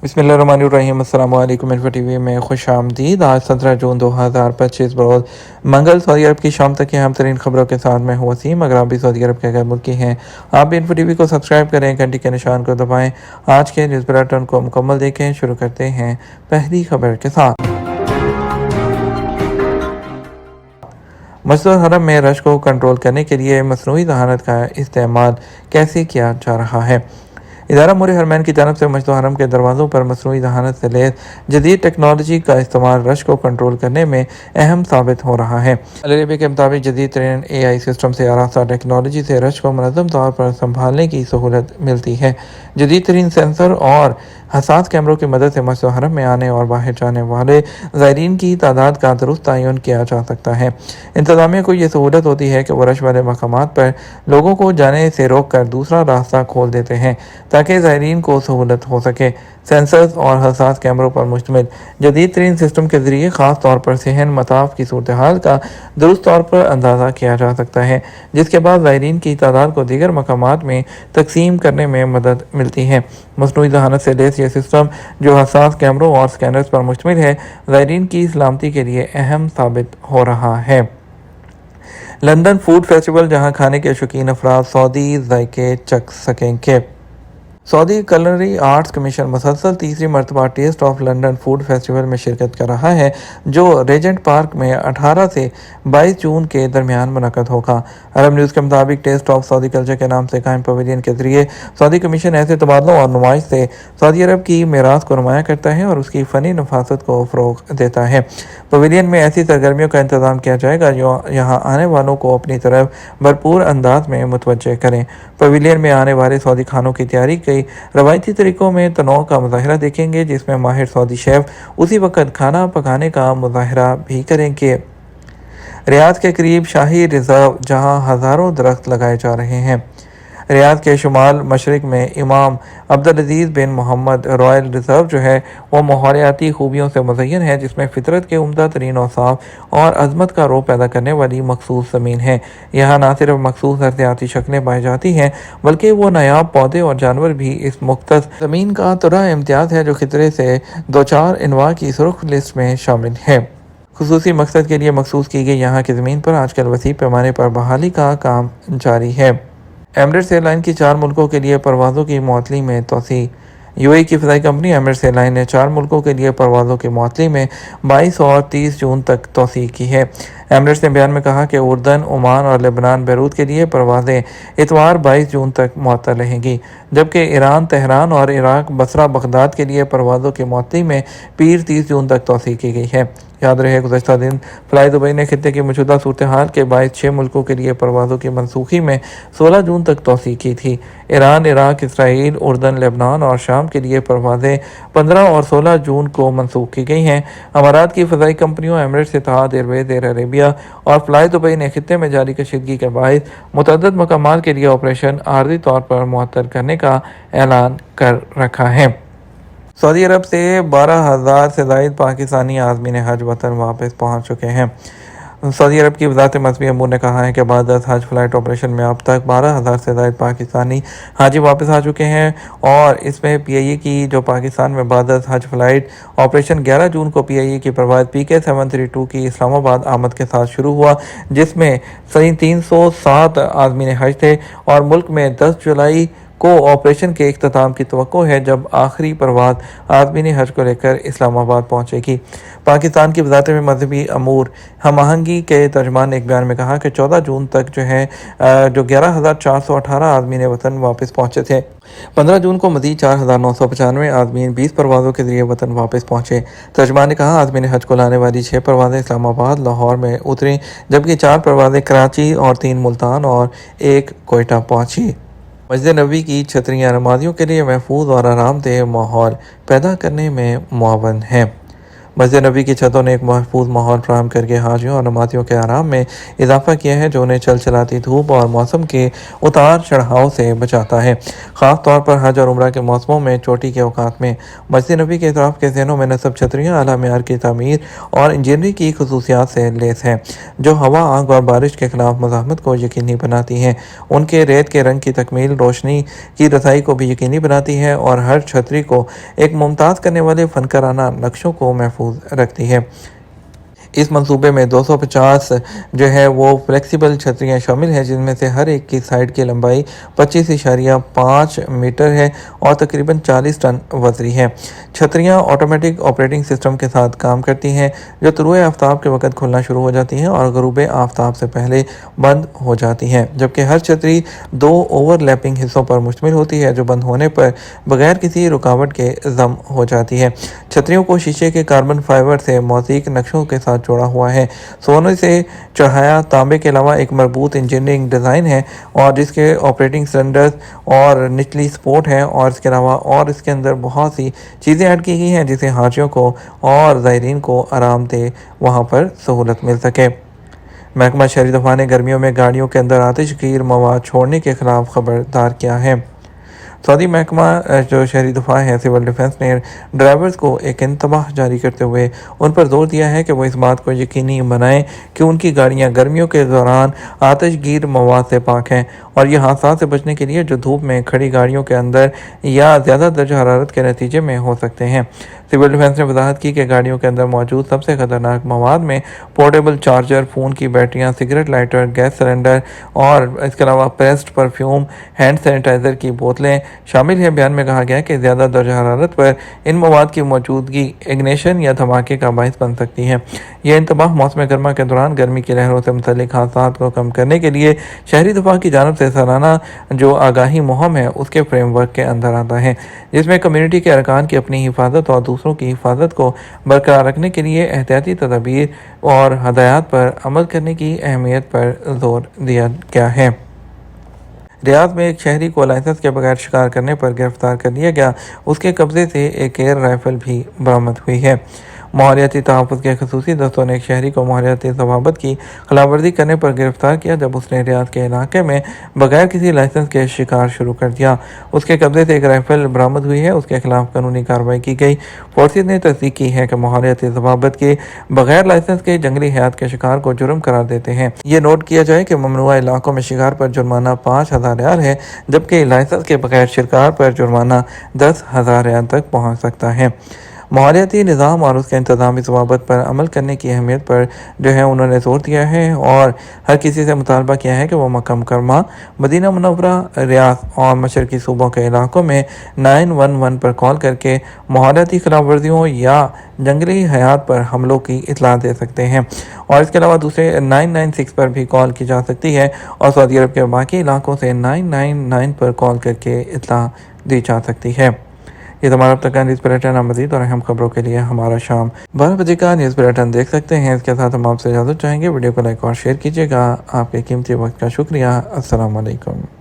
बिस्मिल्लाहिर्रहमानिर्रहीम। अस्सलाम वालेकुम। इन्फो टीवी में खुश आमदीद। आज 17 जून 2025 बरोज़ मंगल सऊदी अरब की शाम तक की अहम तरीन खबरों के साथ मैं हूँ वसीम। अगर आप भी सऊदी अरब के गैर मुल्की हैं, आप भी इन्फो टीवी को सब्सक्राइब करें, घंटी के निशान को दबाएं। आज के न्यूज़ बुलेटिन को मुकम्मल देखें। शुरू करते हैं पहली खबर के साथ। मस्जिद हरम में रश को कंट्रोल करने के लिए मसनूई जहानत का इस्तेमाल कैसे किया जा रहा है। इदारा अमूर हरमैन की जानब से मस्जिद हरम के दरवाज़ों पर मसनूई जहानत से लैस जदीद टेक्नोलॉजी का इस्तेमाल रश को कंट्रोल करने में अहम साबित हो रहा है। अल अरबिया के मुताबिक जदीद तरीन AI सिस्टम से आरास्ता टेक्नोलॉजी से रश को मुनज़्ज़म तौर पर संभालने की सहूलत मिलती है। जदीद तरीन सेंसर और हसास कैमरों की मदद से मस्जिद हरम में आने और बाहर जाने वाले ज़ायरीन की तादाद का दुरुस्त तयन किया जा सकता है। इंतज़ामिया को ये सहूलत होती है कि वह रश वाले मकामात पर लोगों को जाने से रोक कर दूसरा रास्ता खोल देते हैं ताकि ज़ायरीन को सहूलत हो सके। सेंसर्स और हसास कैमरों पर मुश्तमिल जदीद तरीन सिस्टम के ज़रिए ख़ास तौर पर सहन मताफ की सूरत हाल का दुरुस्त तौर पर अंदाज़ा किया जा सकता है, जिसके बाद ज़ायरीन की तादाद को दीगर मकामात में तकसीम करने में मदद मिलती है। मसनूई जहानत से लैस यह सिस्टम, जो हसास कैमरों और स्कैनर्स पर मुश्तमिल है, ज़ायरीन की सलामती के लिए अहम साबित हो रहा है। लंदन फूड फेस्टिवल, जहां खाने के शौकीन अफराद सऊदी जायके चख सकेंगे। सऊदी कुलिनरी आर्ट्स कमीशन मुसलसल तीसरी मरतबा taste of London food festival में शिरकत कर रहा है, जो रेजेंट पार्क में 18 से 22 जून के दरमियान मुनक़द होगा। अरब न्यूज़ के मुताबिक टेस्ट ऑफ सऊदी कल्चर के नाम से कायम पवेलियन के जरिए सऊदी कमीशन ऐसे तबादलों और नुमाइश से सऊदी अरब की मीरास को नुमाया करता है और उसकी फ़नी नफासत को फ़रोग़ देता है। पवेलियन में ऐसी सरगर्मियों का इंतज़ाम किया जाएगा जो यहाँ आने वालों को अपनी तरफ भरपूर अंदाज में मुतवज्जे करें। पवेलियन में आने वाले सऊदी खानों की तैयारी कई रवायती तरीक़ों में तनों का मुज़ाहिरा देखेंगे, जिसमें माहिर सऊदी शेफ़ उसी वक्त खाना पकाने का मुज़ाहिरा भी करेंगे। रियाद के करीब शाही रिज़र्व, जहां हज़ारों दरख्त लगाए जा रहे हैं। रियाद के शुमाल मशरिक में इमाम अब्दुल-अज़ीज़ बिन मोहम्मद रॉयल रिज़र्व जो है वो माहौलियाती खूबियों से मुज़य्यन है, जिसमें फ़ितरत के उम्दा तरीन औसाफ और अज़मत का रूप पैदा करने वाली मखसूस ज़मीन है। यहाँ न सिर्फ मखसूस अर्ज़ियाती शक्लें पाई जाती हैं, बल्कि वो नायाब पौधे और जानवर भी इस मुख्तस ज़मीन का तुरा इम्तियाज़ है, जो खतरे से दो चार अनवा की सुर्ख लिस्ट में शामिल है। खुसूसी मकसद के लिए मखसूस की गई यहाँ की ज़मीन पर आजकल वसी पैमाने पर बहाली का काम जारी है। एमिरेट्स एयरलाइन की 4 मुल्कों के लिए परवाज़ों की मुअत्तली में तोसी। UAE की फ़िज़ाई कंपनी एमिरेट्स एयरलाइन ने 4 मुल्कों के लिए परवाज़ों की मुअत्तली में 22 और 30 जून तक तोसी की है। एमिरेट्स ने बयान में कहा कि उर्दन, ओमान और लेबनान, बैरूत के लिए परवाज़ें इतवार 22 जून तक मुअत्तल रहेंगी, जबकि ईरान, तेहरान और इराक, बसरा, बगदाद के लिए परवाज़ों की मुअत्तली में पीर 30 जून तक तोसी की गई है। याद रहे, गुज़श्ता दिन फ्लाई दुबई ने खित्ते की मौजूदा सूरत हाल के बायस 6 मुल्कों के लिए परवाज़ों की मनसूखी में 16 जून तक तोसी की थी। ईरान, इराक, इसराइल, उर्दन, लेबनान और शाम के लिए परवाज़ें 15 और 16 जून को मनसूख की गई हैं। अमारात की फ़िज़ाई कंपनियों एमिरेट्स, इत्तेहाद एयरवेज़, एयर अरेबिया और फ्लाई दुबई ने खित्ते में जारी कशीदगी के बायस मुतअद्दिद मकामात के लिए ऑपरेशन आर्ज़ी तौर पर मुअत्तल करने का ऐलान कर रखा है। सऊदी अरब से 12,000 से ज़ायद पाकिस्तानी आज़मीन हज वतन वापस पहुँच चुके हैं। सऊदी अरब की वज़ारत मज़हबी अमूर ने कहा है कि बाद 10 हज फ्लाइट ऑपरेशन में अब तक 12,000 से ज़ायद पाकिस्तानी हाजी वापस आ चुके हैं, और इसमें PIA की जो पाकिस्तान में बाद 10 हज फ्लाइट ऑपरेशन 11 जून को PIA की परवाज़ PK-732 की इस्लामाबाद आमद के साथ शुरू हुआ, जिसमें 307 आज़मीन हज थे, और मुल्क में 10 जुलाई को ऑपरेशन के इख्तिताम की तवक्को है, जब आखिरी परवाज़ आज़मीन हज को लेकर इस्लामाबाद पहुँचेगी। पाकिस्तान की वज़ारत में मज़हबी अमूर हम आहंगी के तर्जमान ने एक बयान में कहा कि 14 जून तक जो 11,418 आज़मीन वतन वापस पहुँचे थे। 15 जून को मज़ीद 4,995 आज़मीन 20 परवाज़ों के जरिए वतन वापस पहुँचे। तर्जमान ने कहा, आज़मीन हज को लाने वाली 6 परवाज़ें इस्लामाबाद, लाहौर में उतरी, जबकि 4 परवाज़ें कराची और 3 मुल्तान और 1 कोयटा पहुँची। मस्जिद नबवी की छतरियाँ नमाजियों के लिए महफूज और आरामदेह माहौल पैदा करने में मुआवन हैं। مسجد नबी की छतों ने एक महफूज माहौल फराहम करके हाजियों और नमाजियों के आराम में इजाफा किया है, जो उन्हें चल चलाती धूप और मौसम के उतार चढ़ाव से बचाता है। ख़ास तौर पर हज और उम्रा के मौसमों में चोटी के औकात में मस्जिद नबी के अतराफ़ के ज़हनों में नस्ब छतरियाँ आला मेयार की तामीर और इंजीनियरिंग की खसूसियात से लेस हैं, जो हवा, आग और बारिश के खिलाफ मज़ाहमत को यकीनी बनाती हैं। उनके रेत के रंग की तकमील रोशनी की रसाई को भी यकीनी बनाती है और हर छतरी को एक मुमताज़ करने वाले फ़नकाराना नक्शों को महफूज रखती है। इस मंसूबे में 250 जो है वो फ्लेक्सिबल छतरियाँ शामिल हैं, जिनमें से हर एक की साइड की लंबाई 25.5 मीटर है और तकरीबन 40 टन वज़नी है। छतरियाँ ऑटोमेटिक ऑपरेटिंग सिस्टम के साथ काम करती हैं, जो तुलुए आफ्ताब के वक़्त खुलना शुरू हो जाती हैं और ग़ुरूब आफ्ताब से पहले बंद हो जाती हैं, जबकि हर छतरी 2 ओवरलैपिंग हिस्सों पर मुश्तमिल होती है, जो बंद होने पर बगैर किसी रुकावट के ज़म हो जाती है। छतरियों को शीशे के कार्बन फाइबर से मौज़ूद नक्शों के साथ जोड़ा हुआ है। सोने से चढ़ाया तांबे के अलावा एक मजबूत इंजीनियरिंग डिज़ाइन है और जिसके ऑपरेटिंग सिलेंडर्स और निचली सपोर्ट है, और इसके अलावा और इसके अंदर बहुत सी चीज़ें ऐड की गई हैं, जिससे हाजियों को और ज़ायरीन को आरामदेह वहाँ पर सहूलत मिल सके। महकमा शहरी दफ़ा ने गर्मियों में गाड़ियों के अंदर आतिशगीर मवाद छोड़ने के खिलाफ खबरदार किया है। सऊदी महकमा जो शहरी दफा है सिविल डिफेंस ने ड्राइवर्स को एक इंतबाह जारी करते हुए उन पर जोर दिया है कि वो इस बात को यकीनी बनाएं कि उनकी गाड़ियां गर्मियों के दौरान आतिशगीर मवाद से पाक हैं, और ये हादसा से बचने के लिए जो धूप में खड़ी गाड़ियों के अंदर या ज़्यादा दर्जा हरारत के नतीजे में हो सकते हैं। सिविल डिफेंस ने वजाहत की कि गाड़ियों के अंदर मौजूद सबसे ख़तरनाक मवाद में पोर्टेबल चार्जर, फ़ोन की बैटरियाँ, सिगरेट लाइटर, गैस सिलेंडर और इसके अलावा पेस्ट, परफ्यूम, हैंड सैनिटाइज़र की बोतलें शामिल हैं। बयान में कहा गया कि ज़्यादा दर्जा हरारत पर इन मवाद की मौजूदगी इग्निशन या धमाके का बायस बन सकती है। यह इंतबाह मौसम गर्मा के दौरान गर्मी की लहरों से मुतल्लिक हादसात को कम करने के लिए शहरी दफा की जानब से सालाना जो आगाही मुहिम है उसके फ्रेमवर्क के अंदर आता है, जिसमें कम्यूनिटी के अरकान की अपनी हिफाजत और दूसरों की हिफाजत को बरकरार रखने के लिए एहतियाती तदाबीर और हदायत पर अमल करने की अहमियत पर जोर दिया गया है। रियाद में एक शहरी को लाइसेंस के बगैर शिकार करने पर गिरफ्तार कर लिया गया। उसके कब्जे से एक एयर राइफल भी बरामद हुई है। माहौलियाती तहफ़्फ़ुज़ के ख़ुसूसी दस्तों ने एक शहरी को माहौलियाती ज़वाबित की खिलाफवर्जी करने पर गिरफ्तार किया, जब उसने रियाद के इलाके में बगैर किसी लाइसेंस के शिकार शुरू कर दिया। उसके कब्जे से एक राइफल बरामद हुई है। उसके खिलाफ कानूनी कार्रवाई की गई। फोर्सेज ने तस्दीक की है कि माहौलियाती ज़वाबित के बगैर लाइसेंस के जंगली हयात के शिकार को जुर्म करार देते हैं। ये नोट किया जाए कि ममनुआ इलाकों में शिकार पर जुर्माना 5,000 रियाल है, जबकि लाइसेंस के बगैर शिकार पर जुर्माना 10,000 रियाल तक पहुँच सकता है। माहौलियाती निज़ाम और उसके इंतज़ामी ज़वाबित पर अमल करने की अहमियत पर जो है उन्होंने जोर दिया है और हर किसी से मुतालबा किया है कि वह मक्का मुकर्रमा, मदीना मुनव्वरा, रियाद और मशरकी सूबों के इलाकों में 911 पर कॉल करके माहौलियाती खिलाफ वर्जियों या जंगली हयात पर हमलों की इतला दे सकते हैं, और इसके अलावा दूसरे 996 पर भी कॉल की जा सकती है, और सऊदी अरब के बाकी इलाकों से 999 पर कॉल करके इतला दी जा सकती है। ये हमारा अब तक का न्यूज़ बुलेटिन। मज़ीद और अहम खबरों के लिए हमारा शाम 12 बजे का न्यूज़ बुलेटिन देख सकते हैं। इसके साथ हम आपसे इजाज़त चाहेंगे। वीडियो को लाइक और शेयर कीजिएगा। आपके कीमती वक्त का शुक्रिया। अस्सलाम वालेकुम।